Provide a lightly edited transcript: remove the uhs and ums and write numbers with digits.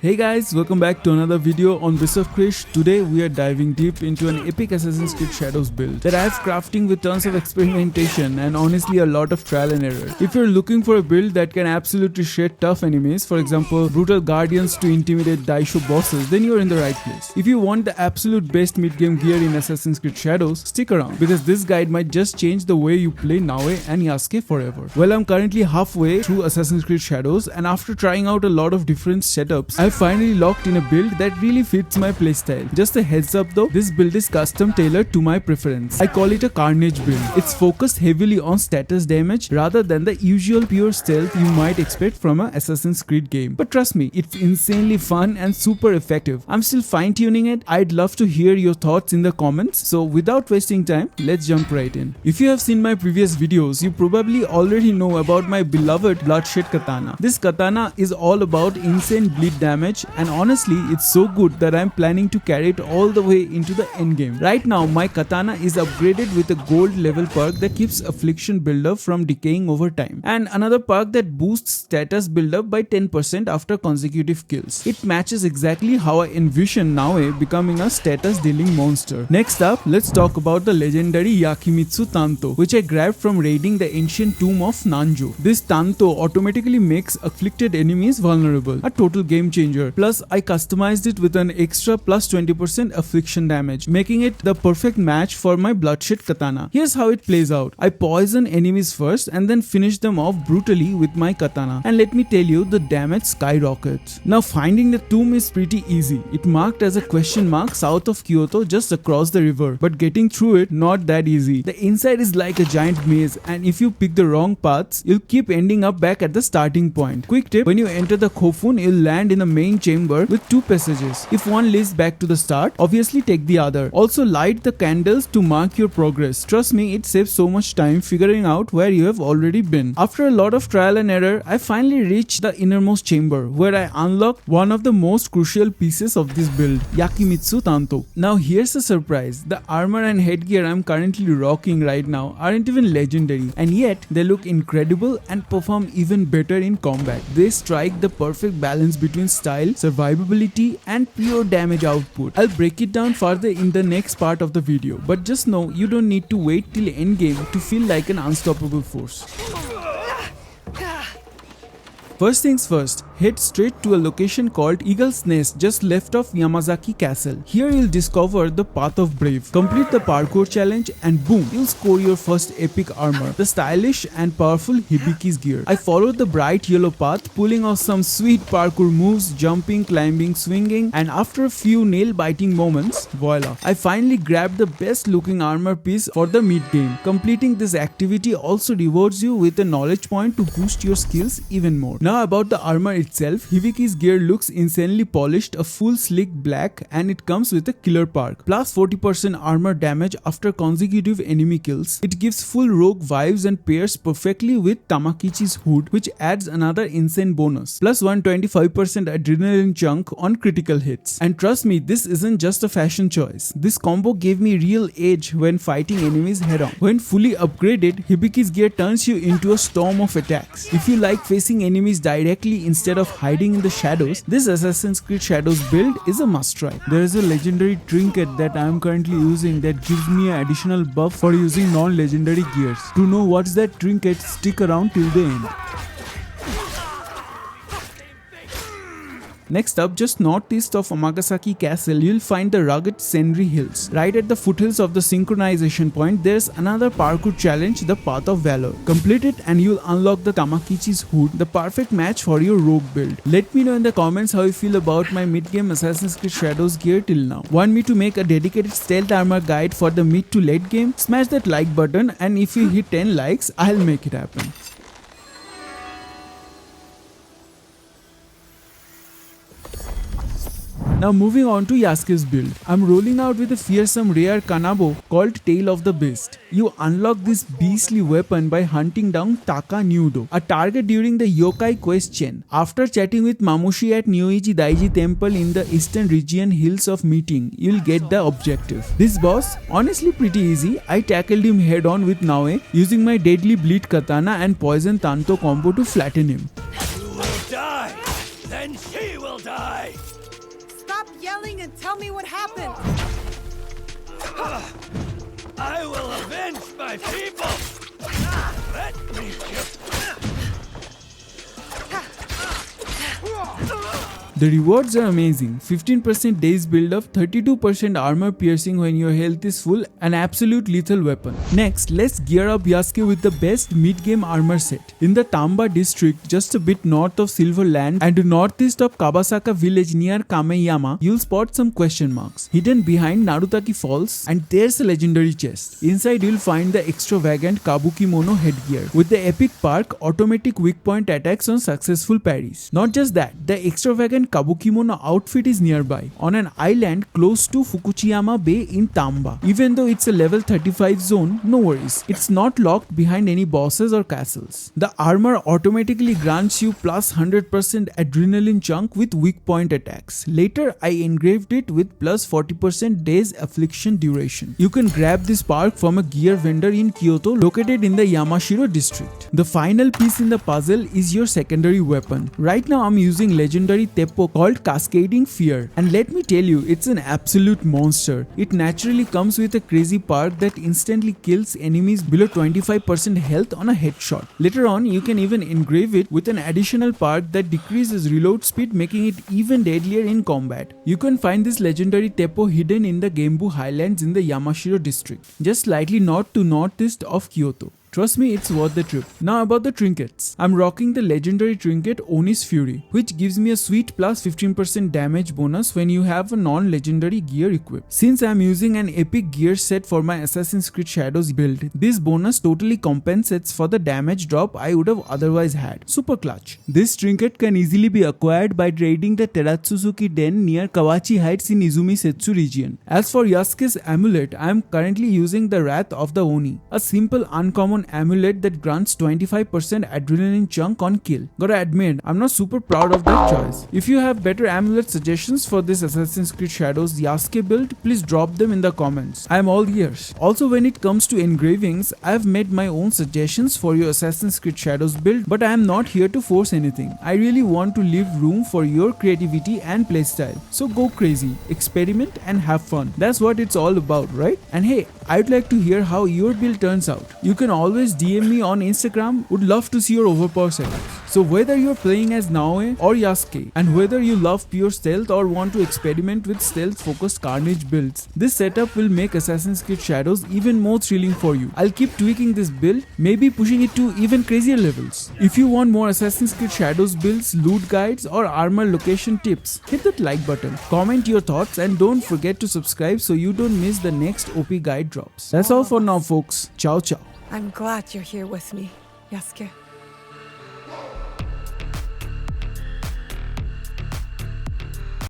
Hey guys, welcome back to another video on ubisoft. Today we are diving deep into an epic Assassin's Creed Shadows build that I have crafting with tons of experimentation and honestly a lot of trial and error. If you're looking for a build that can absolutely shred tough enemies, for example brutal guardians to intimidate Daishō bosses, then you're in the right place. If you want the absolute best mid-game gear in Assassin's Creed Shadows, stick around because this guide might just change the way you play Naoe and Yasuke forever. Well, I'm currently halfway through Assassin's Creed Shadows and after trying out a lot of different setups, I've finally locked in a build that really fits my playstyle. Just a heads up though, this build is custom tailored to my preference. I call it a Carnage Build. It's focused heavily on status damage rather than the usual pure stealth you might expect from an Assassin's Creed game. But trust me, it's insanely fun and super effective. I'm still fine-tuning it. I'd love to hear your thoughts in the comments. So without wasting time, let's jump right in. If you have seen my previous videos, you probably already know about my beloved Bloodshed Katana. This Katana is all about insane bleed damage and honestly it's so good that I'm planning to carry it all the way into the endgame. Right now my Katana is upgraded with a gold level perk that keeps affliction buildup from decaying over time and another perk that boosts status buildup by 10% after consecutive kills. It matches exactly how I envision Naoe becoming a status dealing monster. Next up, let's talk about the legendary Yakimitsu Tanto, which I grabbed from raiding the ancient tomb of Nanjo. This Tanto automatically makes afflicted enemies vulnerable, a total game changer. Plus I customized it with an extra plus 20% affliction damage, making it the perfect match for my Bloodshed Katana. Here's how it plays out. I poison enemies first and then finish them off brutally with my Katana, and let me tell you, the damage skyrockets. Now finding the tomb is pretty easy. It marked as a question mark south of Kyoto just across the river, but getting through it not that easy. The inside is like a giant maze and if you pick the wrong paths, you'll keep ending up back at the starting point. Quick tip, when you enter the Kofun, you'll land in a main chamber with two passages. If one leads back to the start, obviously take the other. Also light the candles to mark your progress. Trust me, it saves so much time figuring out where you have already been. After a lot of trial and error, I finally reached the innermost chamber where I unlocked one of the most crucial pieces of this build, Yakimitsu Tanto. Now here's a surprise. The armor and headgear I'm currently rocking right now aren't even legendary and yet they look incredible and perform even better in combat. They strike the perfect balance between style, survivability and pure damage output. I'll break it down further in the next part of the video, but just know you don't need to wait till endgame to feel like an unstoppable force. First things first, head straight to a location called Eagle's Nest just left of Yamazaki Castle. Here you'll discover the Path of Brave, complete the parkour challenge and boom, you'll score your first epic armor, the stylish and powerful Hibiki's gear. I followed the bright yellow path, pulling off some sweet parkour moves, jumping, climbing, swinging, and after a few nail-biting moments, voila, I finally grabbed the best looking armor piece for the mid-game. Completing this activity also rewards you with a knowledge point to boost your skills even more. Now about the armor itself, Hibiki's gear looks insanely polished, a full slick black, and it comes with a killer perk. Plus 40% armor damage after consecutive enemy kills. It gives full rogue vibes and pairs perfectly with Tamakichi's hood, which adds another insane bonus. Plus 125% adrenaline chunk on critical hits. And trust me, this isn't just a fashion choice. This combo gave me real edge when fighting enemies head on. When fully upgraded, Hibiki's gear turns you into a storm of attacks. If you like facing enemies directly instead of hiding in the shadows, this Assassin's Creed Shadows build is a must try. There is a legendary trinket that I am currently using that gives me an additional buff for using non-legendary gears. To know what's that trinket, stick around till the end. Next up, just northeast of Yamazaki Castle, you'll find the rugged Senri Hills. Right at the foothills of the synchronization point, there's another parkour challenge, the Path of Valor. Complete it and you'll unlock the Tamakichi's hood, the perfect match for your rogue build. Let me know in the comments how you feel about my mid-game Assassin's Creed Shadows gear till now. Want me to make a dedicated stealth armor guide for the mid to late game? Smash that like button and if you hit 10 likes, I'll make it happen. Now moving on to Yasuke's build. I'm rolling out with a fearsome rare Kanabo called Tail of the Beast. You unlock this beastly weapon by hunting down Taka Nyudo, a target during the Yokai quest chain. After chatting with Mamushi at Nyoichi Daiji Temple in the eastern region hills of Meeting, you'll get the objective. This boss, honestly pretty easy. I tackled him head on with Naoe using my deadly bleed katana and poison Tanto combo to flatten him. You will die, then she will die! Stop yelling and tell me what happened! I will avenge my people! Let me just... The rewards are amazing. 15% days build up, 32% armor piercing when your health is full, an absolute lethal weapon. Next, let's gear up Yasuke with the best mid-game armor set. In the Tamba district, just a bit north of Silver Land and northeast of Kabasaka village near Kameyama, you'll spot some question marks. Hidden behind Narutaki Falls, and there's a legendary chest. Inside you'll find the extravagant Kabuki Mono headgear with the epic perk automatic weak point attacks on successful parries. Not just that, the extravagant Kabuki Mono outfit is nearby on an island close to Fukuchiyama Bay in Tamba. Even though it's a level 35 zone, no worries, it's not locked behind any bosses or castles. The armor automatically grants you plus 100% adrenaline chunk with weak point attacks. Later I engraved it with plus 40% days affliction duration. You can grab this perk from a gear vendor in Kyoto located in the Yamashiro district. The final piece in the puzzle is your secondary weapon. Right now I'm using legendary Teppo called Cascading Fear, and let me tell you, it's an absolute monster. It naturally comes with a crazy perk that instantly kills enemies below 25% health on a headshot. Later on you can even engrave it with an additional perk that decreases reload speed, making it even deadlier in combat. You can find this legendary Teppo hidden in the Gembu Highlands in the Yamashiro district, just slightly north to northeast of Kyoto. Trust me, it's worth the trip. Now about the trinkets. I'm rocking the legendary trinket Oni's Fury, which gives me a sweet plus 15% damage bonus when you have a non-legendary gear equipped. Since I'm using an epic gear set for my Assassin's Creed Shadows build, this bonus totally compensates for the damage drop I would have otherwise had. Super clutch. This trinket can easily be acquired by raiding the Teratsuzuki Den near Kawachi Heights in Izumi Setsu region. As for Yasuke's amulet, I am currently using the Wrath of the Oni, a simple uncommon amulet that grants 25% adrenaline chunk on kill. Gotta admit, I'm not super proud of that choice. If you have better amulet suggestions for this Assassin's Creed Shadows Yasuke build, please drop them in the comments. I am all ears. Also, when it comes to engravings, I have made my own suggestions for your Assassin's Creed Shadows build, but I am not here to force anything. I really want to leave room for your creativity and playstyle. So go crazy, experiment and have fun. That's what it's all about, right? And hey, I'd like to hear how your build turns out. You can always DM me on Instagram, would love to see your overpower setups. So whether you're playing as Naoe or Yasuke, and whether you love pure stealth or want to experiment with stealth focused Carnage builds, this setup will make Assassin's Creed Shadows even more thrilling for you. I'll keep tweaking this build, maybe pushing it to even crazier levels. If you want more Assassin's Creed Shadows builds, loot guides or armor location tips, hit that like button, comment your thoughts and don't forget to subscribe so you don't miss the next OP guide drops. That's all for now folks. Ciao ciao. I'm glad you're here with me, Yasuke.